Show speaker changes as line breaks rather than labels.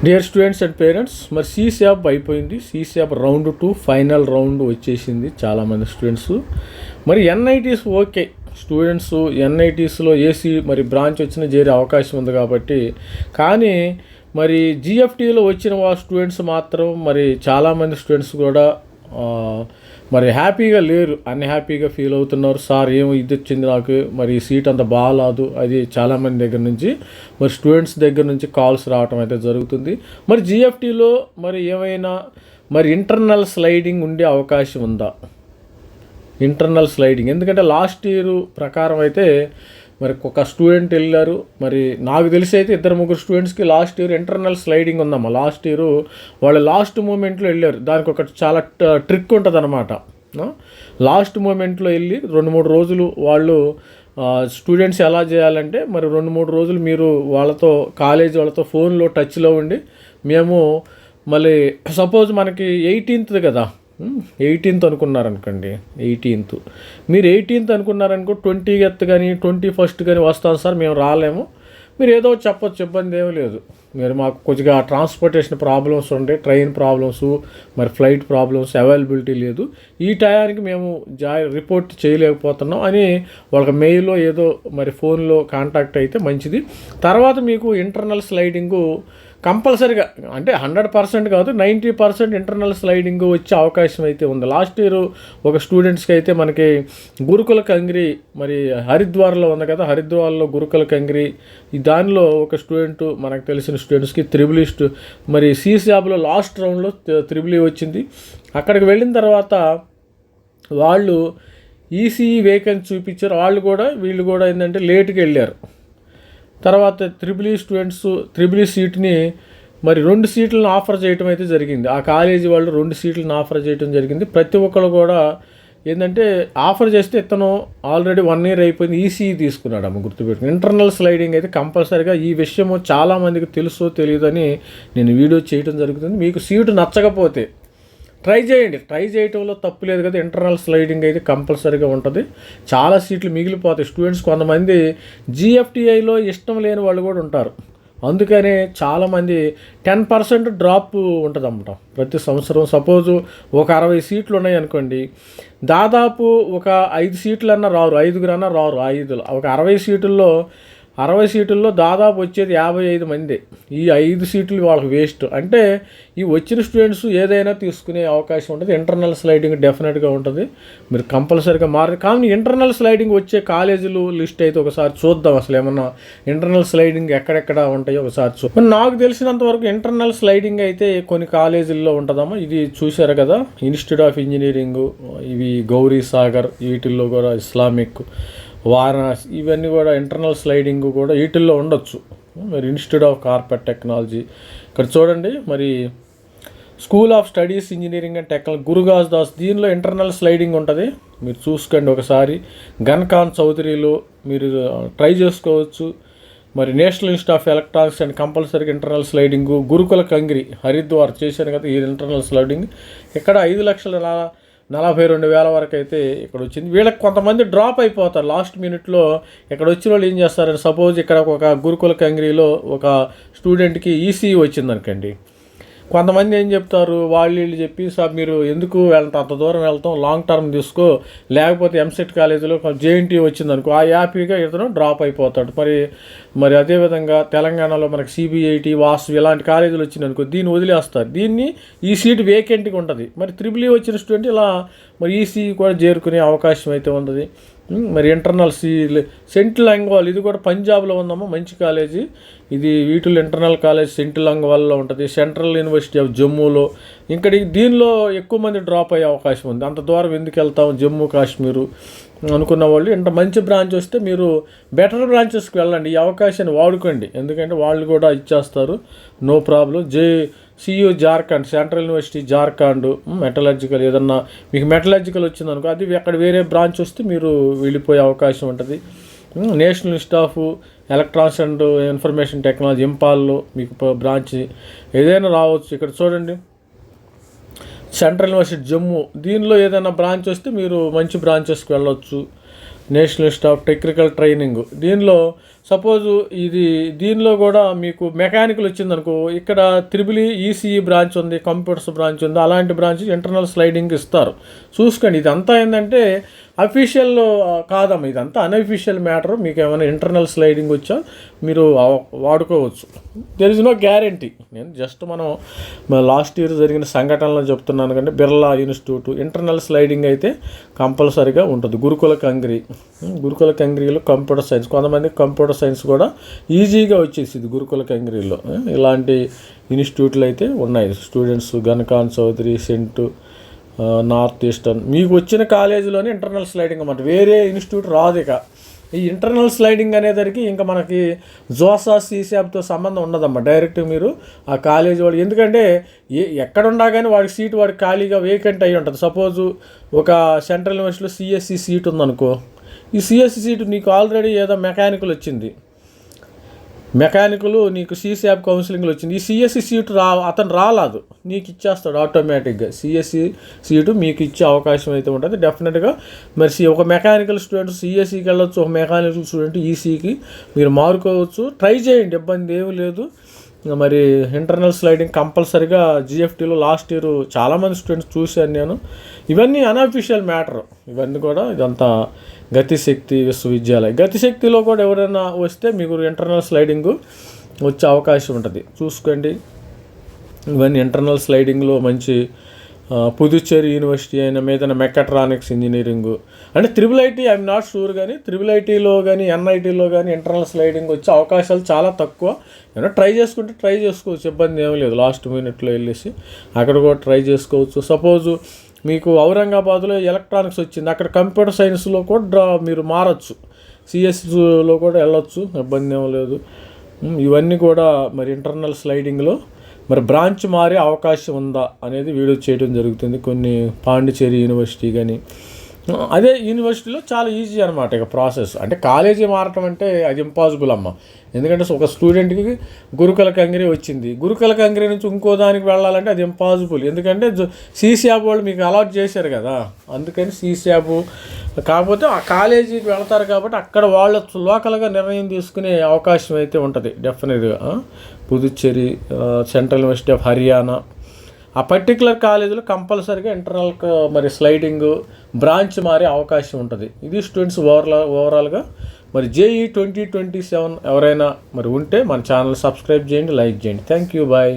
Dear students and parents, మరి సీశాప్ అయిపోయింది. సీశాప్ round 2 final round వచ్చేసింది చాలామంది స్టూడెంట్స్. మరి ఎన్ఐటీస్ ఓకే, స్టూడెంట్స్ ఎన్ఐటీస్లో ఏసీ మరి బ్రాంచ్ వచ్చిన చేరే అవకాశం ఉంది కాబట్టి. కానీ మరి జిఎఫ్టీలో వచ్చిన స్టూడెంట్స్ మాత్రం మరి చాలామంది స్టూడెంట్స్ కూడా మరి హ్యాపీగా లేరు, అన్హ్యాపీగా ఫీల్ అవుతున్నారు. సార్ ఏమో ఇది వచ్చింది నాకు, మరి సీట్ అంత బాగాలేదు, అది చాలామంది దగ్గర నుంచి మరి స్టూడెంట్స్ దగ్గర నుంచి కాల్స్ రావటం అయితే జరుగుతుంది. మరి జిఎఫ్టీలో మరి ఏమైనా మరి ఇంటర్నల్ స్లైడింగ్ ఉండే అవకాశం ఉందా? ఇంటర్నల్ స్లైడింగ్ ఎందుకంటే లాస్ట్ ఇయర్ ప్రకారం అయితే మరి ఒక స్టూడెంట్ వెళ్ళారు. మరి నాకు తెలిసి అయితే 2-3 స్టూడెంట్స్కి లాస్ట్ ఇయర్ ఇంటర్నల్ స్లైడింగ్ ఉందమ్మా. లాస్ట్ ఇయర్ వాళ్ళు లాస్ట్ మూమెంట్లో వెళ్ళారు. దానికి ఒక చాలా ట్రిక్ ఉంటుంది అనమాట. లాస్ట్ మూమెంట్లో వెళ్ళి 2-3 రోజులు వాళ్ళు స్టూడెంట్స్ ఎలా చేయాలంటే మరి 2-3 రోజులు మీరు వాళ్ళతో కాలేజ్ వాళ్ళతో ఫోన్లో టచ్లో ఉండి, మేము మళ్ళీ సపోజ్ మనకి 18th కదా, 18th అనుకున్నారనుకోండి, 18th మీరు 18th అనుకున్నారనుకో, 20th కానీ 21st కానీ వస్తాను సార్ మేము రాలేము, మీరు ఏదో చెప్పొచ్చు, ఇబ్బంది ఏమీ లేదు. మీరు మాకు కొద్దిగా ట్రాన్స్పోర్టేషన్ ప్రాబ్లమ్స్ ఉంటాయి, ట్రైన్ ప్రాబ్లమ్స్, మరి ఫ్లైట్ ప్రాబ్లమ్స్, అవైలబిలిటీ లేదు, ఈ టయానికి మేము రిపోర్ట్ చేయలేకపోతున్నాం అని వాళ్ళకి మెయిల్లో ఏదో మరి ఫోన్లో కాంటాక్ట్ అయితే మంచిది. తర్వాత మీకు ఇంటర్నల్ స్లైడింగు కంపల్సరీగా, అంటే 100% కాదు, 90% ఇంటర్నల్ స్లైడింగ్ వచ్చే అవకాశం అయితే ఉంది. లాస్ట్ ఇయర్ ఒక స్టూడెంట్స్కి అయితే మనకి గురుకుల కంగ్రీ మరి హరిద్వార్లో ఉంది కదా, హరిద్వార్లో గురుకుల కంగ్రీ, దానిలో ఒక స్టూడెంట్ మనకు తెలిసిన స్టూడెంట్స్కి త్రిబుల్ మరి సీశాప్లో లాస్ట్ రౌండ్లో త్రిబుల్ వచ్చింది. అక్కడికి వెళ్ళిన తర్వాత వాళ్ళు ఈసీఈ వేకెన్సీ చూపించారు. వీళ్ళు కూడా ఏంటంటే లేట్కి వెళ్ళారు. తర్వాత త్రిబుల్ సీట్ని మరి 2 సీట్లను ఆఫర్ చేయడం అయితే జరిగింది. ఆ కాలేజీ వాళ్ళు 2 సీట్లను ఆఫర్ చేయడం జరిగింది. ప్రతి ఒక్కరు కూడా ఏంటంటే ఆఫర్ చేస్తే ఇతను ఆల్రెడీ 1 year అయిపోయింది, ఈసీఈ తీసుకున్నాడు అమ్మ, గుర్తుపెట్టుకుని. ఇంటర్నల్ స్లైడింగ్ అయితే కంపల్సరీగా, ఈ విషయము చాలామందికి తెలుసో తెలియదని నేను వీడియో చేయడం జరుగుతుంది. మీకు సీటు నచ్చకపోతే ట్రై చేయండి, ట్రై చేయటంలో తప్పు లేదు కదా. ఇంటర్నల్ స్లైడింగ్ అయితే కంపల్సరీగా ఉంటుంది. చాలా సీట్లు మిగిలిపోతాయి. స్టూడెంట్స్ కొంతమంది జిఎఫ్టీఐలో ఇష్టం లేని వాళ్ళు కూడా ఉంటారు. అందుకనే చాలామంది 10% డ్రాప్ ఉంటుంది అన్నమాట ప్రతి సంవత్సరం. సపోజు ఒక 60 సీట్లు ఉన్నాయి అనుకోండి, దాదాపు ఒక 5 సీట్లన్నా రారు, 5 రారు. 5 ఒక 60 సీటుల్లో దాదాపు వచ్చేది 55 మంది. ఈ 5 సీట్లు వాళ్ళకి వేస్ట్. అంటే ఈ వచ్చిన స్టూడెంట్స్ ఏదైనా తీసుకునే అవకాశం ఉంటుంది. ఇంటర్నల్ స్లైడింగ్ డెఫినెట్గా ఉంటుంది, మీరు కంపల్సరీగా కానీ ఇంటర్నల్ స్లైడింగ్ వచ్చే కాలేజీలు లిస్ట్ అయితే ఒకసారి చూద్దాం. అసలు ఏమన్నా ఇంటర్నల్ స్లైడింగ్ ఎక్కడెక్కడ ఉంటాయో ఒకసారి చూద్దాం. నాకు తెలిసినంత వరకు ఇంటర్నల్ స్లైడింగ్ అయితే కొన్ని కాలేజీల్లో ఉంటుందమ్మా. ఇది చూశారు కదా, ఇన్స్టిట్యూట్ ఆఫ్ ఇంజనీరింగ్, ఇవి గౌరీ సాగర్, వీటిల్లో కూడా ఇస్లామిక్, వారణాసి, ఇవన్నీ కూడా ఇంటర్నల్ స్లైడింగ్ కూడా వీటిల్లో ఉండొచ్చు. మరి ఇన్స్టిట్యూట్ ఆఫ్ కార్పెట్ టెక్నాలజీ, ఇక్కడ చూడండి, మరి school of studies engineering and technology గురుగాజ్ దాస్, దీనిలో ఇంటర్నల్ స్లైడింగ్ ఉంటుంది, మీరు చూసుకోండి ఒకసారి. గన్ఖాన్ చౌదరిలో మీరు ట్రై చేసుకోవచ్చు. మరి national institute of electronics and కంపల్సరీగా ఇంటర్నల్ స్లైడింగ్. గురుకుల కంగ్రీ హరిద్వార్ చేశాను కదా, ఈ ఇంటర్నల్ స్లైడింగ్. ఇక్కడ 5,42,000 వరకు అయితే ఇక్కడ వచ్చింది. వీళ్ళకి కొంతమంది డ్రాప్ అయిపోతారు లాస్ట్ మినిట్లో. ఇక్కడ వచ్చిన వాళ్ళు ఏం చేస్తారని, సపోజ్ ఇక్కడ ఒక గురుకుల కంగ్రీలో ఒక స్టూడెంట్కి ఈసీఈ వచ్చింది అనుకోండి, కొంతమంది ఏం చెప్తారు, వీళ్ళు చెప్పి, సార్ మీరు ఎందుకు అంత దూరం వెళ్తాం, లాంగ్ టర్మ్ తీసుకో, లేకపోతే ఎంసెట్ కాలేజీలో జేఎన్టీ వచ్చిందనుకో, ఆ హ్యాపీగా ఇతను డ్రాప్ అయిపోతాడు. మరి అదేవిధంగా తెలంగాణలో మనకి సిబిఐటి, వాసు ఇలాంటి కాలేజీలు వచ్చిందనుకో, దీన్ని వదిలేస్తారు. ఈ సీటు వేకెంట్గా ఉంటుంది. మరి త్రిబుల్ వచ్చిన స్టూడెంట్ ఇలా మరి ఈసీ కూడా చేరుకునే అవకాశం అయితే ఉంది. మరి ఇంటర్నల్ సెంట్ లంగ్వాల్, ఇది కూడా పంజాబ్లో ఉందమ్మా, మంచి కాలేజీ ఇది. వీటిలో ఇంటర్నల్ కాలేజ్ సెంట్ లంగ్వాల్లో ఉంటుంది. సెంట్రల్ యూనివర్సిటీ ఆఫ్ జమ్మూలో. దీనిలో ఎక్కువ మంది డ్రాప్ అయ్యే అవకాశం ఉంది. అంత దూరం ఎందుకు వెళ్తాం, జమ్మూ కాశ్మీరు అనుకున్న వాళ్ళు, ఇంత మంచి బ్రాంచ్ వస్తే మీరు బెటర్ బ్రాంచెస్కి వెళ్ళండి, ఈ అవకాశాన్ని వాడుకోండి. ఎందుకంటే వాళ్ళు కూడా ఇచ్చేస్తారు, no problem. CU Jharkhand, central university Jharkhand, metallurgical, ఏదన్నా మీకు మెటలర్జికల్ వచ్చిందనుకో, అది అక్కడ వేరే బ్రాంచ్ వస్తే మీరు వెళ్ళిపోయే అవకాశం ఉంటుంది. National institute of electronics and information technology ఇంపాల్లో మీకు బ్రాంచ్ ఏదైనా రావచ్చు. ఇక్కడ చూడండి, సెంట్రల్ యూనివర్సిటీ జమ్మూ, దీనిలో ఏదైనా బ్రాంచ్ వస్తే మీరు మంచి బ్రాంచెస్కి వెళ్ళొచ్చు. National institute of technical training, దీనిలో సపోజు ఇది దీనిలో కూడా మీకు మెకానికల్ వచ్చిందనుకో, ఇక్కడ త్రిబుల్ ఈసీఈ బ్రాంచ్ ఉంది, కంప్యూటర్స్ బ్రాంచ్ ఉంది, అలాంటి బ్రాంచ్ ఇంటర్నల్ స్లైడింగ్ ఇస్తారు. చూసుకోండి, ఇదంతా ఏంటంటే అఫీషియల్ కాదమ్మా, ఇదంతా అన్అఫీషియల్ మ్యాటర్. మీకు ఏమైనా ఇంటర్నల్ స్లైడింగ్ వచ్చా మీరు వాడుకోవచ్చు. There is no guarantee. నేను జస్ట్ మనం లాస్ట్ ఇయర్ జరిగిన సంఘటనలో చెప్తున్నాను. కంటే బిర్లా ఇన్స్టిట్యూట్ ఇంటర్నల్ స్లైడింగ్ అయితే కంపల్సరీగా ఉంటుంది. గురుకుల కంగ్రీలో కంప్యూటర్ సైన్స్, కొంతమంది కంప్యూటర్ సైన్స్ కూడా ఈజీగా వచ్చేసింది గురుకుల కంగ్రీలో. ఇలాంటి ఇన్స్టిట్యూట్లు అయితే ఉన్నాయి. స్టూడెంట్స్ గన్కాన్ చౌదరి, సెంట్, నార్త్ ఈస్టర్న్, మీకు వచ్చిన కాలేజీలోనే ఇంటర్నల్ స్లైడింగ్ అన్నమాట. వేరే ఇన్స్టిట్యూట్ రాదు. ఇక ఈ ఇంటర్నల్ స్లైడింగ్ అనేసరికి ఇంకా మనకి జోసా సీసాబ్తో సంబంధం ఉండదమ్మా. డైరెక్ట్ మీరు ఆ కాలేజీ వాడు, ఎందుకంటే ఎక్కడున్నా కానీ వాడి సీటు వాడికి ఖాళీగా వేకెంట్ అయ్యి ఉంటుంది. సపోజు ఒక సెంట్రల్ యూనివర్సిటీలో సిఎస్సి సీట్ ఉందనుకో, ఈ సిఎస్సి సీటు నీకు ఆల్రెడీ ఏదో మెకానికల్ వచ్చింది, మెకానికల్ నీకు సిసియాప్ కౌన్సిలింగ్లో వచ్చింది, ఈ సిఎస్సి సీటు అతను రాలేదు, నీకు ఇచ్చేస్తాడు ఆటోమేటిక్గా. సిఎస్సి సీటు మీకు ఇచ్చే అవకాశం అయితే ఉంటుంది డెఫినెట్గా. మరి ఒక మెకానికల్ స్టూడెంట్ సిఎస్సికి వెళ్ళొచ్చు, ఒక మెకానికల్ స్టూడెంట్ ఈసీకి మీరు మారుకోవచ్చు. ట్రై చేయండి, ఇబ్బంది ఏమీ లేదు. మరి ఇంటర్నల్ స్లైడింగ్ కంపల్సరీగా జిఎఫ్టీలో లాస్ట్ ఇయర్ చాలామంది స్టూడెంట్స్ చూశాను నేను. ఇవన్నీ అన్అఫీషియల్ మ్యాటర్, ఇవన్నీ కూడా. ఇదంతా గతిశక్తి విశ్వవిద్యాలయం, గతిశక్తిలో కూడా ఎవరైనా వస్తే మీకు ఇంటర్నల్ స్లైడింగ్ వచ్చే అవకాశం ఉంటుంది. చూసుకోండి, ఇవన్నీ ఇంటర్నల్ స్లైడింగ్లో మంచి పుదుచ్చేరి యూనివర్సిటీ అయిన మీద మెకాట్రానిక్స్ ఇంజనీరింగు అంటే triple IT, I'm not sure, కానీ త్రిబుల్ ఐటీలో కానీ ఎన్ఐటీలో కానీ ఇంటర్నల్ స్లైడింగ్ వచ్చే అవకాశాలు చాలా తక్కువ. ఏమైనా ట్రై చేసుకోవచ్చు, ఇబ్బంది ఏమీ లేదు. లాస్ట్ మినిట్లో వెళ్ళేసి అక్కడ కూడా ట్రై చేసుకోవచ్చు. సపోజు మీకు ఔరంగాబాద్లో ఎలక్ట్రానిక్స్ వచ్చింది, అక్కడ కంప్యూటర్ సైన్స్లో కూడా మీరు మారచ్చు, సిఎస్లో కూడా వెళ్ళొచ్చు, ఇబ్బంది ఏమీ లేదు. ఇవన్నీ కూడా మరి ఇంటర్నల్ స్లైడింగ్లో మరి బ్రాంచ్ మారే అవకాశం ఉందా అనేది వీడియో చేయడం జరుగుతుంది. కొన్ని పాండిచేరి యూనివర్సిటీ కానీ అదే యూనివర్సిటీలో చాలా ఈజీ అనమాట ఇక ప్రాసెస్. అంటే కాలేజీ మారటం అంటే అది ఇంపాసిబుల్ అమ్మ. ఎందుకంటే ఒక స్టూడెంట్కి గురుకుల కంగ్రీ వచ్చింది, గురుకుల కంగ్రీ నుంచి ఇంకో దానికి వెళ్ళాలంటే అది ఇంపాసిబుల్. ఎందుకంటే సిసియాబ్ వాళ్ళు మీకు అలాట్ చేశారు కదా, అందుకని సిసియాబ్. కాకపోతే ఆ కాలేజీకి వెళ్తారు కాబట్టి అక్కడ వాళ్ళ లోకల్గా నిర్ణయం తీసుకునే అవకాశం అయితే ఉంటుంది డెఫినెట్గా. Puducherry, central university of Haryana, ఆ పర్టికులర్ కాలేజీలో కంపల్సరీగా ఇంటర్నల్ మరి స్లైడింగ్ బ్రాంచ్ మారే అవకాశం ఉంటుంది. ఇది స్టూడెంట్స్ ఓవరాల్గా. మరి జేఈ 2027 ఎవరైనా మరి ఉంటే మన ఛానల్ సబ్స్క్రైబ్ చేయండి, లైక్ చేయండి. Thank you, bye.